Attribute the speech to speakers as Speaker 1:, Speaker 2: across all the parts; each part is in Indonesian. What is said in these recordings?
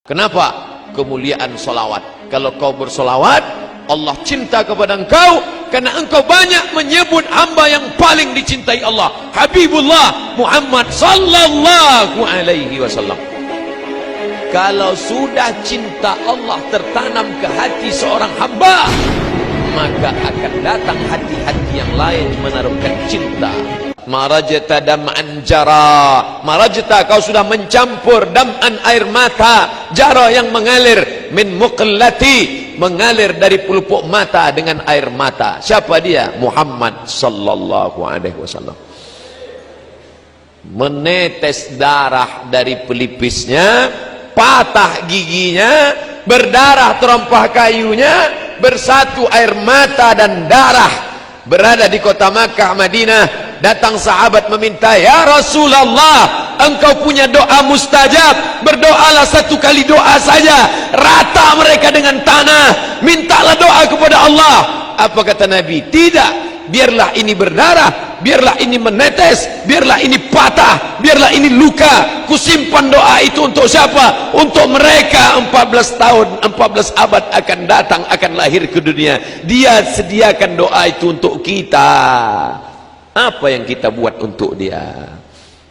Speaker 1: Kenapa? Kemuliaan solawat. Kalau kau bersolawat, Allah cinta kepada engkau karena engkau banyak menyebut hamba yang paling dicintai Allah, Habibullah Muhammad sallallahu alaihi wasallam. Kalau sudah cinta Allah tertanam ke hati seorang hamba, maka akan datang hati-hati yang lain menaruhkan cinta. Marajta dam'an jara, marajta, kau sudah mencampur dam'an, air mata, jara yang mengalir, min muqallati, mengalir dari pelupuk mata dengan air mata. Siapa dia? Muhammad sallallahu alaihi wasallam. Menetes darah dari pelipisnya, patah giginya, berdarah terompah kayunya, bersatu air mata dan darah. Berada di kota Makkah, Madinah, datang sahabat meminta, ya Rasulullah, engkau punya doa mustajab, berdoalah satu kali doa saja, rata mereka dengan tanah, mintalah doa kepada Allah. Apa kata Nabi? Tidak, biarlah ini berdarah, biarlah ini menetes, biarlah ini patah, biarlah ini luka, kusimpan doa itu untuk siapa? Untuk mereka 14 tahun, 14 abad akan datang, akan lahir ke dunia. Dia sediakan doa itu untuk kita. Apa yang kita buat untuk dia?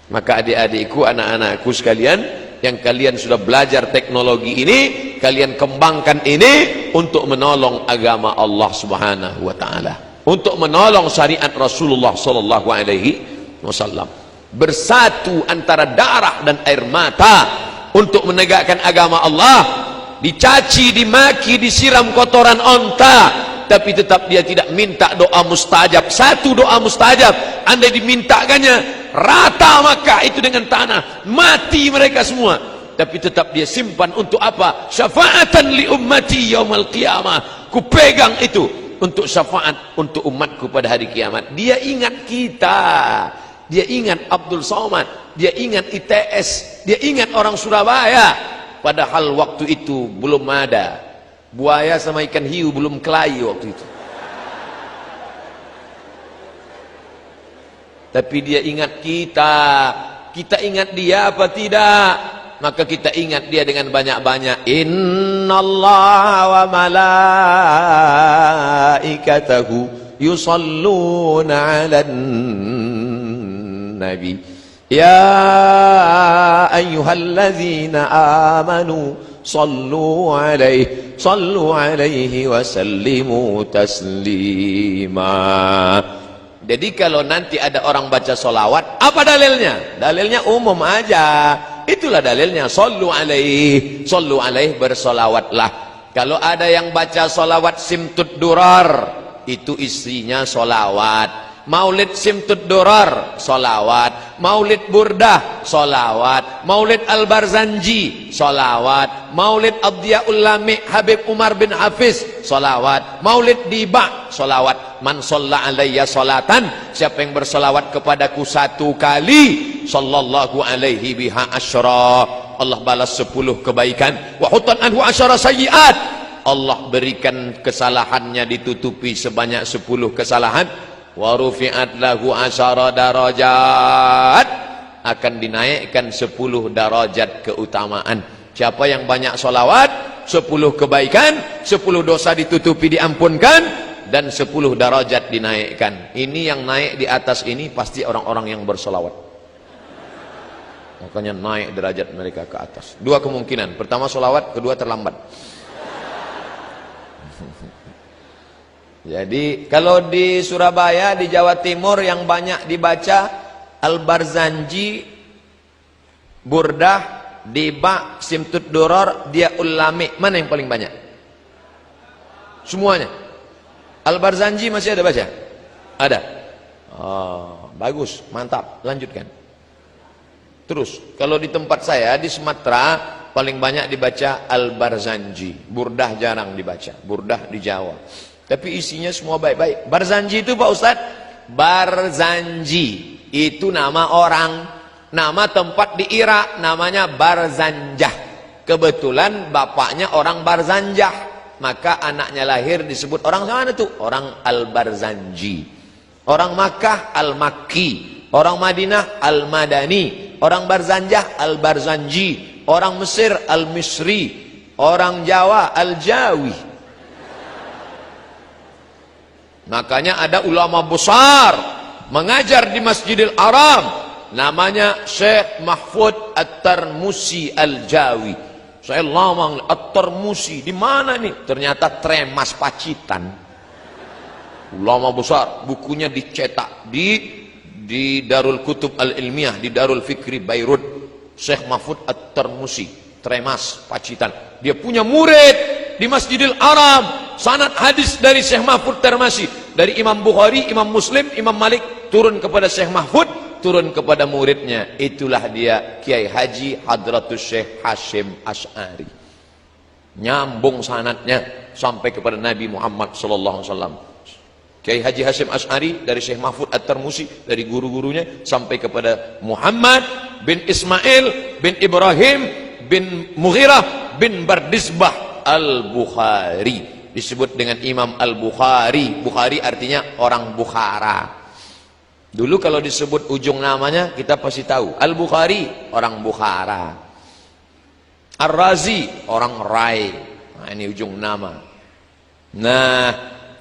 Speaker 1: Maka adik-adikku, anak-anakku sekalian, yang kalian sudah belajar teknologi ini, kalian kembangkan ini untuk menolong agama Allah subhanahu wa ta'ala, untuk menolong syariat Rasulullah sallallahu alaihi wasallam. Bersatu antara darah dan air mata untuk menegakkan agama Allah. Dicaci, dimaki, disiram kotoran onta, tapi tetap dia tidak minta doa mustajab. Satu doa mustajab, andai dimintakannya, rata Makkah itu dengan tanah, mati mereka semua, tapi tetap dia simpan untuk apa? Syafaatan li ummati yaumal qiyamah. Kupegang itu untuk syafaat untuk umatku pada hari kiamat. Dia ingat kita, dia ingat Abdul Somad, dia ingat ITS, dia ingat orang Surabaya. Padahal waktu itu belum ada buaya sama ikan hiu, belum kelahi waktu itu. Tapi dia ingat kita. Kita ingat dia apa tidak? Maka kita ingat dia dengan banyak-banyak. Innallaha wa malaikatahu yusalluna 'alan nabi ya ayyuhalladzina amanu sallu alaihi wa sallimu taslima. Jadi kalau nanti ada orang baca solawat, apa dalilnya? Dalilnya umum aja. Itulah dalilnya, sallu alaihi bersolawatlah. Kalau ada yang baca solawat simtud durar, itu isinya solawat. Maulid simtud durar, solawat. Maulid burdah, solawat. Maulid al-Barzanji, solawat. Maulid ad-Diyaul Lami Habib Umar bin Hafiz, solawat. Maulid diba, solawat. Man sholla alayya sholatan, siapa yang bersolawat kepadaku satu kali, sallallahu alaihi biha asyra, Allah balas 10 kebaikan. Wa hutan anhu asyara sayyiat, Allah berikan kesalahannya ditutupi sebanyak 10 kesalahan. Wa rufi'at lahu asyara darajat, akan dinaikkan 10 darajat keutamaan. Siapa yang banyak solawat, 10 kebaikan, 10 dosa ditutupi diampunkan, dan 10 darajat dinaikkan. Ini yang naik di atas ini pasti orang-orang yang bersolawat. Makanya naik derajat mereka ke atas. Dua kemungkinan, pertama solawat, kedua terlambat. Jadi kalau di Surabaya, di Jawa Timur yang banyak dibaca Al-Barzanji, Burdah, Diba, Simtud Duror, Diyaul Lami, mana yang paling banyak? Semuanya. Al-Barzanji masih ada baca? Ada. Oh, bagus, mantap, lanjutkan. Terus, kalau di tempat saya di Sumatera paling banyak dibaca Al-Barzanji. Burdah jarang dibaca, Burdah di Jawa. Tapi isinya semua baik-baik. Barzanji itu Pak Ustadz, Barzanji itu nama orang, nama tempat di Irak namanya Barzanjah. Kebetulan bapaknya orang Barzanjah, maka anaknya lahir disebut orang mana tuh? Orang Al-Barzanji. Orang Makkah Al-Makki, orang Madinah Al-Madani, orang Barzanjah Al-Barzanji. orang Mesir Al-Misri, orang Jawa Al-Jawi. Makanya ada ulama besar mengajar di Masjidil Haram, namanya Syekh Mahfud At-Tarmusi Al-Jawi. Saya lama At-Tarmusi di mana nih? Ternyata Tremas Pacitan. Ulama besar, bukunya dicetak di Darul Kutub Al-Ilmiah, di Darul Fikri Beirut. Syekh Mahfud At-Tarmusi, Tremas Pacitan. Dia punya murid di Masjidil Haram. Sanad hadis dari Syekh Mahfud Tarmusi, dari Imam Bukhari, Imam Muslim, Imam Malik, turun kepada Syekh Mahfud, turun kepada muridnya. Itulah dia Kiai Haji Hadratus Syekh Hashim Asy'ari. Nyambung sanadnya sampai kepada Nabi Muhammad sallallahu alaihi wasallam. Kiai Haji Hashim Asy'ari dari Syekh Mahfud At-Tarmusi, dari guru-gurunya sampai kepada Muhammad bin Ismail bin Ibrahim bin Mughirah bin Bardisbah Al-Bukhari. Disebut dengan Imam Al-Bukhari. Bukhari artinya orang Bukhara. Dulu kalau disebut ujung namanya kita pasti tahu. Al-Bukhari orang Bukhara, Ar-Razi orang Rai. Nah, ini ujung nama. Nah,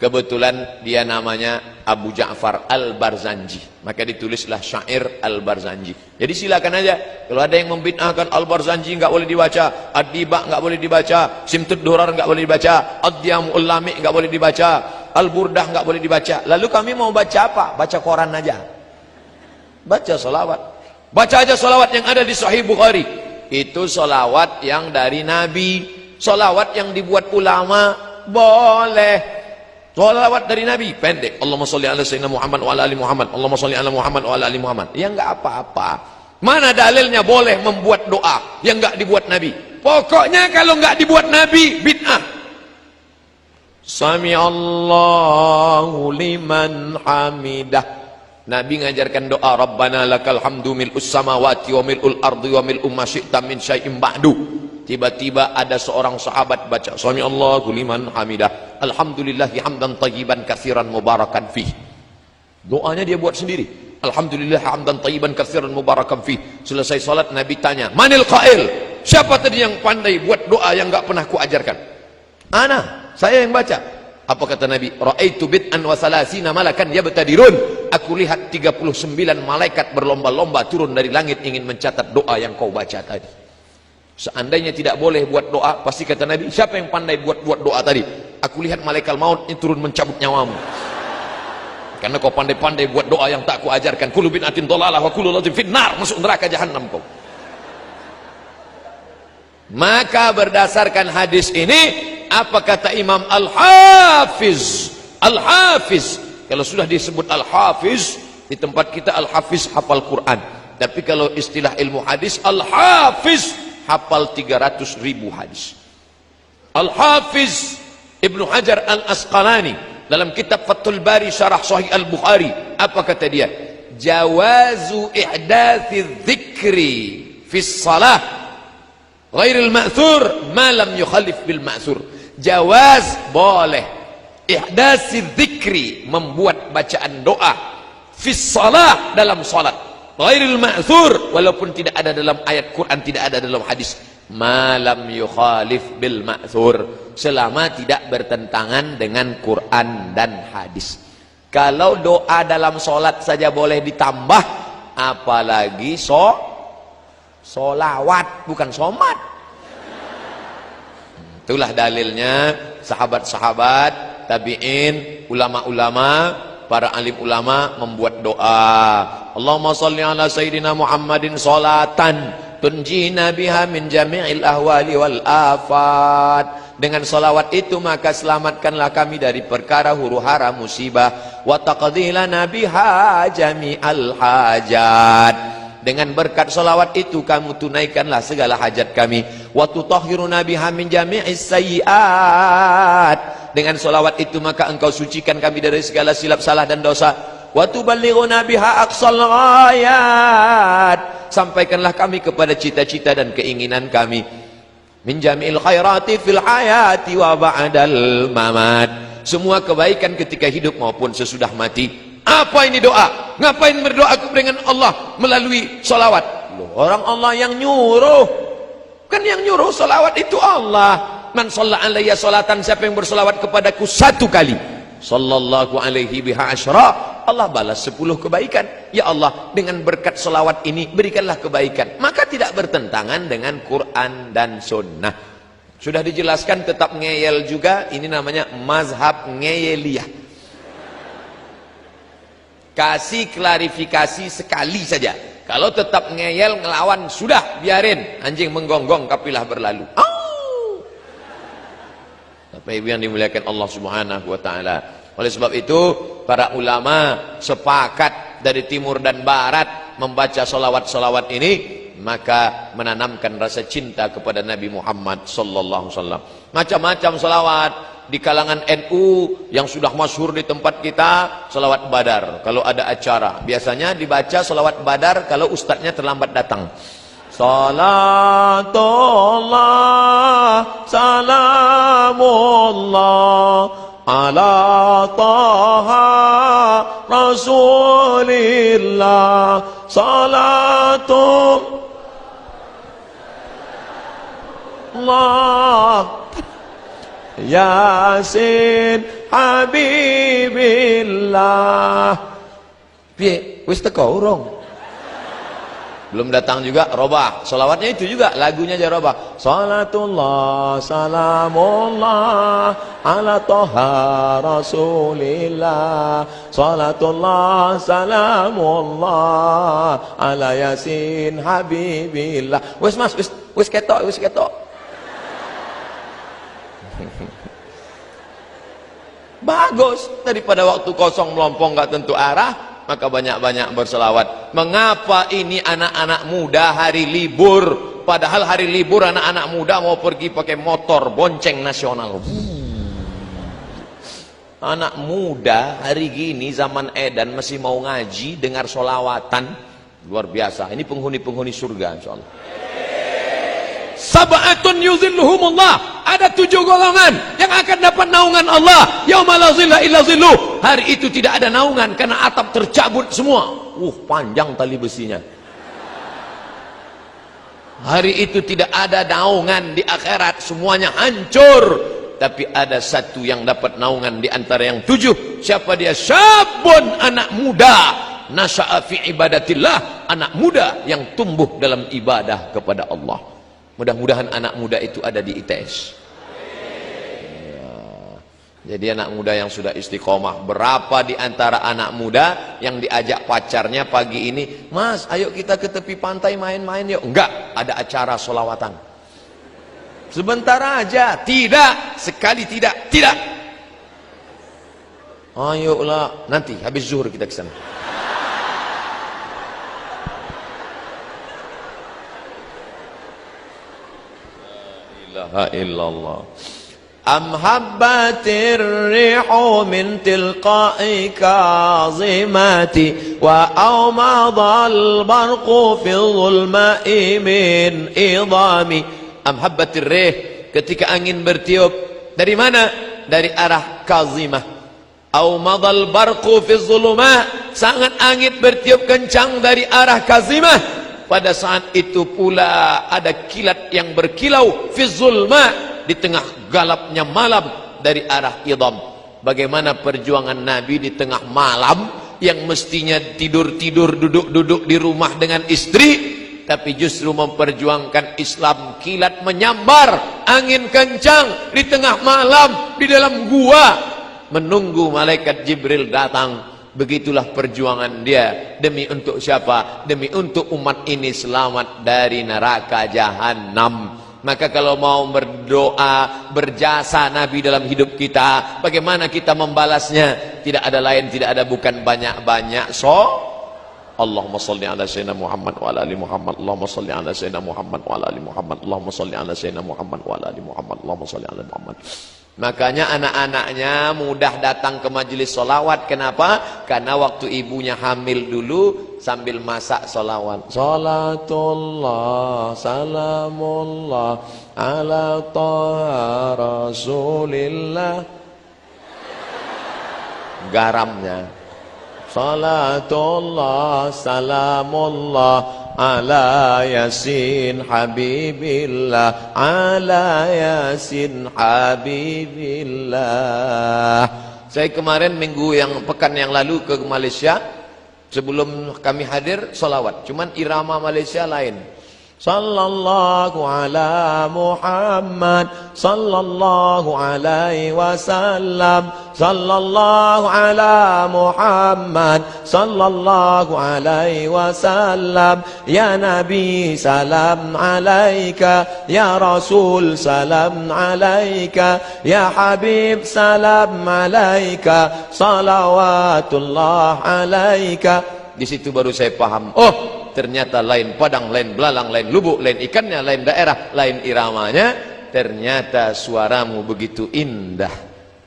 Speaker 1: kebetulan dia namanya Abu Ja'far Al-Barzanji, maka ditulislah syair Al-Barzanji. Jadi silakan aja, kalau ada yang membid'ahkan Al-Barzanji nggak boleh dibaca, Ad-Diba nggak boleh dibaca, Simtud Durar nggak boleh dibaca, Ad-Diyamul Lami nggak boleh dibaca, Al-Burdah nggak boleh dibaca. Lalu kami mau baca apa? Baca Quran aja, baca salawat, baca aja salawat yang ada di Sahih Bukhari. Itu salawat yang dari Nabi. Salawat yang dibuat ulama boleh. Salawat dari Nabi pendek, Allahumma sholli ala sayyidina Muhammad wa ala ali Muhammad, Allahumma sholli ala Muhammad wa ala ali Muhammad. Ya enggak apa-apa. Mana dalilnya boleh membuat doa yang enggak dibuat Nabi? Pokoknya kalau enggak dibuat Nabi, bid'ah. Sami Allahu liman hamidah. Nabi ngajarkan doa, Rabbana lakal hamdu mil'us samawati wa mil'ul ardi wa mil'u ma syi'ta min syai'in ba'du. Tiba-tiba ada seorang sahabat baca Sami Allahu liman hamidah, alhamdulillahi hamdan tayyiban katsiran mubarakan fih. Doanya dia buat sendiri, alhamdulillah hamdan tayyiban katsiran mubarakan fih. Selesai salat Nabi tanya, manil qail? Siapa tadi yang pandai buat doa yang enggak pernah kuajarkan? Ana, saya yang baca. Apa kata Nabi? Ra'aitu bid'an wa salasina malakan yabtadirun. Aku lihat 39 malaikat berlomba-lomba turun dari langit ingin mencatat doa yang kau baca tadi. Seandainya tidak boleh buat doa, pasti kata Nabi, siapa yang pandai buat doa tadi? Aku lihat malaikat maut ini turun mencabut nyawamu. Karena kau pandai-pandai buat doa yang tak ku ajarkan. Kullu bid'atin dhalalah wa kullu dhalalah finnar, masuk neraka jahanam kau. Maka berdasarkan hadis ini, apa kata Imam Al-Hafiz? Al-Hafiz, kalau sudah disebut Al-Hafiz, di tempat kita Al-Hafiz hafal Quran. Tapi kalau istilah ilmu hadis, Al-Hafiz hafal 300.000 hadis. Al-Hafiz Ibnu Hajar Al-Asqalani dalam kitab Fathul Bari Syarah Sahih Al-Bukhari, apa kata dia? Jawazu ihdathi dzikri fi shalah ghairil ma'thur ma lam yukhalif bil ma'thur. Jawaz, boleh, ihdathi dzikri, membuat bacaan doa fi shalah, dalam salat, ghairil ma'thur, walaupun tidak ada dalam ayat Quran, tidak ada dalam hadis, malam yukhalif bil ma'thur, selama tidak bertentangan dengan Quran dan hadis. Kalau doa dalam solat saja boleh ditambah, apalagi solawat, bukan somat. Itulah dalilnya sahabat-sahabat, tabi'in, ulama-ulama, para alim ulama membuat doa. Allahumma sholli ala sayyidina Muhammadin sholatan tunjina biha min jami'il ahwali wal afat. Dengan salawat itu maka selamatkanlah kami dari perkara huru-hara musibah, wa taqdi lana biha jami'al hajat. Dengan berkat salawat itu kamu tunaikanlah segala hajat kami, wa tutahhiruna biha min jami'is sayyi'at. Dengan salawat itu maka engkau sucikan kami dari segala silap salah dan dosa, wa tuballighuna biha aqsal ghayat. Sampaikanlah kami kepada cita-cita dan keinginan kami, min jami'il khairati fil hayati wa ba'dal mamat. Semua kebaikan ketika hidup maupun sesudah mati. Apa ini doa? Ngapain berdoa dengan Allah melalui salawat? Loh, orang Allah yang nyuruh. Kan yang nyuruh salawat itu Allah. Man shalla alayya salatan, siapa yang bersalawat kepadaku 1 kali, sallallahu alaihi biha asyra, Allah balas 10 kebaikan. Ya Allah, dengan berkat salawat ini berikanlah kebaikan. Maka tidak bertentangan dengan Quran dan Sunnah. Sudah dijelaskan, tetap ngeyel juga. Ini namanya mazhab ngeyeliyah. Kasih klarifikasi sekali saja. Kalau tetap ngeyel ngelawan, sudah biarin, anjing menggonggong kapilah berlalu. Bapak Ibu yang dimuliakan Allah Subhanahu wa taala. Oleh sebab itu, para ulama sepakat dari timur dan barat membaca salawat-salawat ini, maka menanamkan rasa cinta kepada Nabi Muhammad sallallahu alaihi wasallam. Macam-macam salawat di kalangan NU yang sudah masyhur di tempat kita, salawat Badar. Kalau ada acara, biasanya dibaca salawat Badar kalau ustadznya terlambat datang. Salatullah salamullah ala taha rasulillah salatullah yasin habibillah. Piye wis teko urung? Belum datang juga, robah. Salawatnya itu juga, lagunya aja robah. Salatullah salamullah ala toha rasulillah. Salatullah salamullah ala yasin habibillah. Wes mas, wes ketok, wes ketok. Bagus, daripada waktu kosong melompong gak tentu arah, maka banyak-banyak berselawat. Mengapa ini anak-anak muda hari libur, padahal hari libur anak-anak muda mau pergi pakai motor bonceng nasional. Anak muda hari gini zaman edan masih mau ngaji, dengar solawatan, luar biasa. Ini penghuni-penghuni surga insyaallah. Sab'atun yuzilluhumullah, ada 7 golongan yang akan dapat naungan Allah. Yauma la zilla illa zilluh. Hari itu tidak ada naungan karena atap tercabut semua. Panjang tali besinya. Hari itu tidak ada naungan di akhirat, semuanya hancur. Tapi ada satu yang dapat naungan di antara yang 7. Siapa dia? Syabun, anak muda. Nasya'a fi ibadatillah, anak muda yang tumbuh dalam ibadah kepada Allah. Mudah-mudahan anak muda itu ada di ITS. Ya. Jadi anak muda yang sudah istiqomah. Berapa di antara anak muda yang diajak pacarnya pagi ini, Mas ayo kita ke tepi pantai main-main yuk. Enggak, ada acara solawatan. Sebentar aja. Tidak, sekali tidak. Tidak. Ayolah, nanti habis zuhur kita ke sana. Illallah. Am habbatir rihu min tilqa'i kazimati wa awmadal barqu fi dhulma'i min idami. Am habbatir rih, ketika angin bertiup dari mana? Dari arah kazimah. Awmadal barqu fi dhulma, sangat angin bertiup kencang dari arah kazimah. Pada saat itu pula ada kilat yang berkilau fi zulma, di tengah galapnya malam dari arah idam. Bagaimana perjuangan Nabi di tengah malam yang mestinya tidur-tidur, duduk-duduk di rumah dengan istri, tapi justru memperjuangkan Islam. Kilat menyambar, angin kencang di tengah malam di dalam gua menunggu malaikat Jibril datang. Begitulah perjuangan dia. Demi untuk siapa? Demi untuk umat ini selamat dari neraka jahanam. Maka kalau mau berdoa, berjasa Nabi dalam hidup kita, bagaimana kita membalasnya? Tidak ada lain, tidak ada bukan banyak-banyak. Allahumma salli ala sayyidina Muhammad wa ala ali Muhammad. Allahumma salli ala sayyidina Muhammad wa ala ali Muhammad. Allahumma salli ala sayyidina Muhammad wa ala ali Muhammad. Allahumma salli ala Muhammad. Makanya anak-anaknya mudah datang ke majelis solawat. Kenapa? Karena waktu ibunya hamil dulu sambil masak solawat. Salatullah salamullah ala taha rasulillah. Garamnya. Salatullah salamullah ala yasin habibillah, ala yasin habibillah. Saya kemarin pekan yang lalu ke Malaysia. Sebelum kami hadir salawat, cuman irama Malaysia lain. Sallallahu ala Muhammad, sallallahu alaihi wasallam, sallallahu ala Muhammad, sallallahu alaihi wasallam. Ya Nabi salam alaika, ya Rasul salam alaika, ya Habib salam alaika, salawatullah alaika. Di situ baru saya paham, oh ternyata lain padang, lain belalang, lain lubuk, lain ikannya, lain daerah, lain iramanya. Ternyata suaramu begitu indah.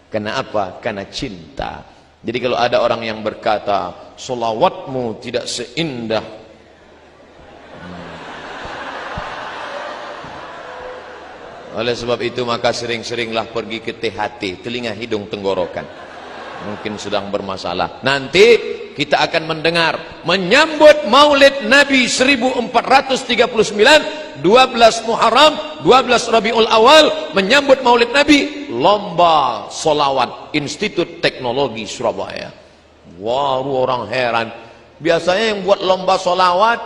Speaker 1: Kenapa? Karena cinta. Jadi kalau ada orang yang berkata solawatmu tidak seindah, oleh sebab itu maka sering-seringlah pergi ke THT, telinga hidung tenggorokan. Mungkin sedang bermasalah. Nanti kita akan mendengar menyambut Maulid Nabi 1439, 12 Muharram, 12 Rabiul Awal, menyambut Maulid Nabi, lomba solawat Institut Teknologi Surabaya. Wah, orang heran. Biasanya yang buat lomba solawat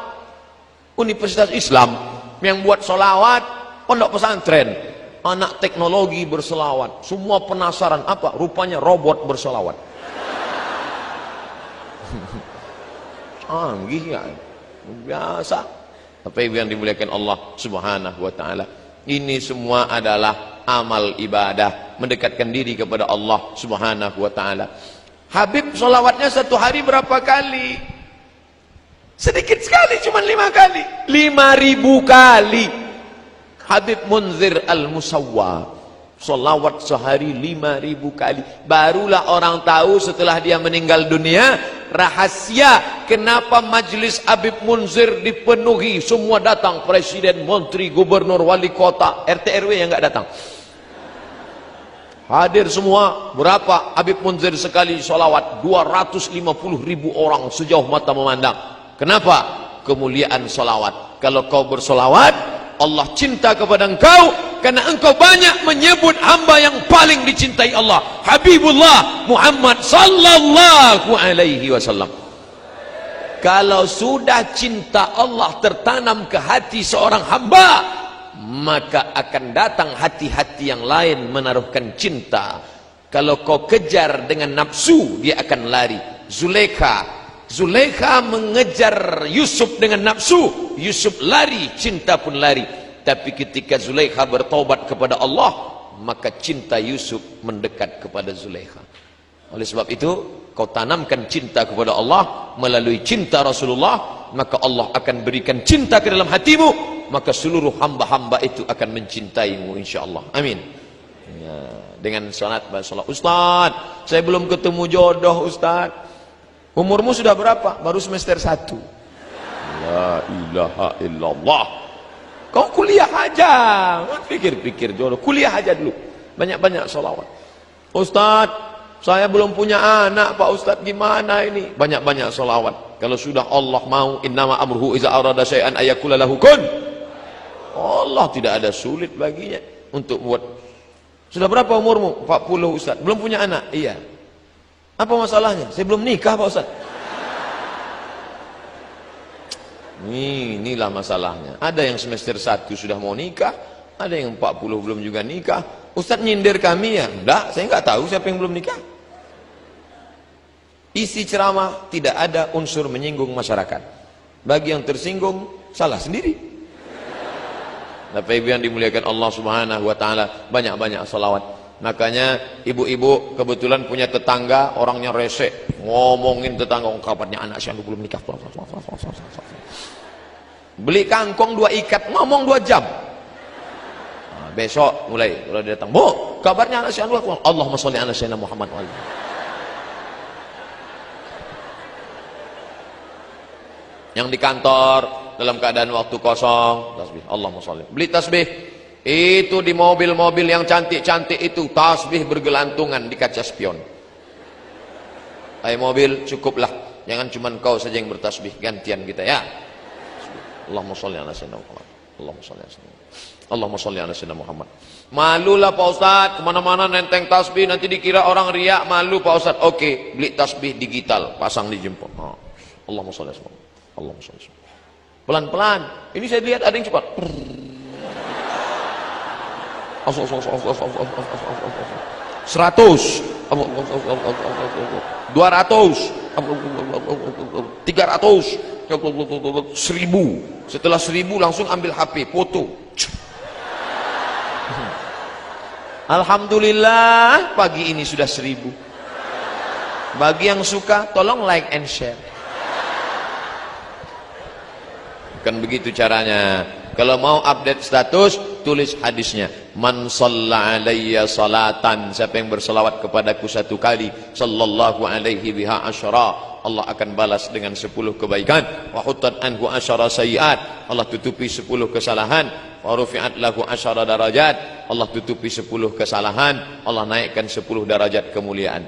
Speaker 1: Universitas Islam, yang buat solawat pondok pesantren. Anak teknologi berselawat, semua penasaran apa? Rupanya robot berselawat. Canggih ya, biasa. Tapi yang dimuliakan Allah Subhanahu wa taala, ini semua adalah amal ibadah, mendekatkan diri kepada Allah Subhanahu wa taala. Habib selawatnya satu hari berapa kali? Sedikit sekali, cuma 5 kali. 5.000 kali. Habib Munzir Al-Musawwa solawat sehari 5.000 kali. Barulah orang tahu setelah dia meninggal dunia rahasia kenapa majlis Habib Munzir dipenuhi, semua datang, presiden, menteri, gubernur, wali kota, RT RW yang enggak datang hadir semua. Berapa Habib Munzir sekali solawat? 250.000 orang sejauh mata memandang. Kenapa? Kemuliaan solawat. Kalau kau bersolawat, Allah cinta kepada engkau karena engkau banyak menyebut hamba yang paling dicintai Allah, Habibullah Muhammad sallallahu alaihi wasallam. Kalau sudah cinta Allah tertanam ke hati seorang hamba, maka akan datang hati-hati yang lain menaruhkan cinta. Kalau kau kejar dengan nafsu, dia akan lari. Zulaikha mengejar Yusuf dengan nafsu, Yusuf lari, cinta pun lari. Tapi ketika Zulaikha bertobat kepada Allah, maka cinta Yusuf mendekat kepada Zulaikha. Oleh sebab itu, kau tanamkan cinta kepada Allah melalui cinta Rasulullah, maka Allah akan berikan cinta ke dalam hatimu, maka seluruh hamba-hamba itu akan mencintaimu insyaallah. Amin. Ya, dengan salat Ustaz, saya belum ketemu jodoh Ustaz. Umurmu sudah berapa? Baru semester 1. La ilaha illallah. Kau kuliah aja. Pikir-pikir jodoh. Kuliah aja dulu. Banyak-banyak sholawat. Ustaz, saya belum punya anak Pak Ustaz, gimana ini? Banyak-banyak sholawat. Kalau sudah Allah mau, innama amruhu iza arada syai'an ayakula lahu kun. Allah tidak ada sulit baginya untuk buat. Sudah berapa umurmu? 40 Ustaz. Belum punya anak? Iya. Apa masalahnya? Saya belum nikah Pak Ustaz. Inilah masalahnya. Ada yang semester 1 sudah mau nikah, ada yang 40 belum juga nikah. Ustaz nyindir kami ya? Enggak, saya enggak tahu siapa yang belum nikah. Isi ceramah tidak ada unsur menyinggung masyarakat. Bagi yang tersinggung, salah sendiri. Bapak Ibu yang dimuliakan Allah Subhanahu wa taala, banyak-banyak salawat. Makanya ibu-ibu kebetulan punya tetangga orangnya rese, ngomongin tetangga, kabarnya anak saya belum nikah. Beli kangkong 2 ikat, ngomong 2 jam. Nah, besok mulai kalau dia datang, Bu, kabarnya anak saya Allahumma sholli ala sayyidina Muhammad. Yang di kantor dalam keadaan waktu kosong, tasbih, Allahumma sholli. Beli tasbih. Itu di mobil-mobil yang cantik-cantik itu tasbih bergelantungan di kaca spion. Hai mobil, cukuplah, jangan cuma kau saja yang bertasbih, gantian kita ya. Allahumma sholli ala sayyidina Muhammad. Allahumma sholli ala sayyidina Muhammad. Allahumma sholli ala sayyidina Muhammad. Malu lah Pak Ustadz, kemana-mana nenteng tasbih, nanti dikira orang riak, malu Pak Ustadz. Oke, beli tasbih digital, pasang di jempol. Allahumma sholli ala sayyidina Muhammad. Allahumma sholli ala sayyidina Muhammad. Pelan-pelan. Ini saya lihat ada yang cepat. 100, 200, 300, 1000. Setelah 1000 langsung ambil HP, foto. Alhamdulillah, pagi ini sudah 1000. Bagi yang suka, tolong like and share. Kan begitu caranya. Kalau mau update status, tulis hadisnya. Man shalla alayya salatan, siapa yang berselawat kepadaku 1 kali, sallallahu alaihi biha asyara, Allah akan balas dengan 10 kebaikan. Wa huttat anhu asyara sayiat, Allah tutupi 10 kesalahan. Wa rufi'at lahu asyara darajat, Allah tutupi 10 kesalahan, Allah naikkan 10 darajat kemuliaan.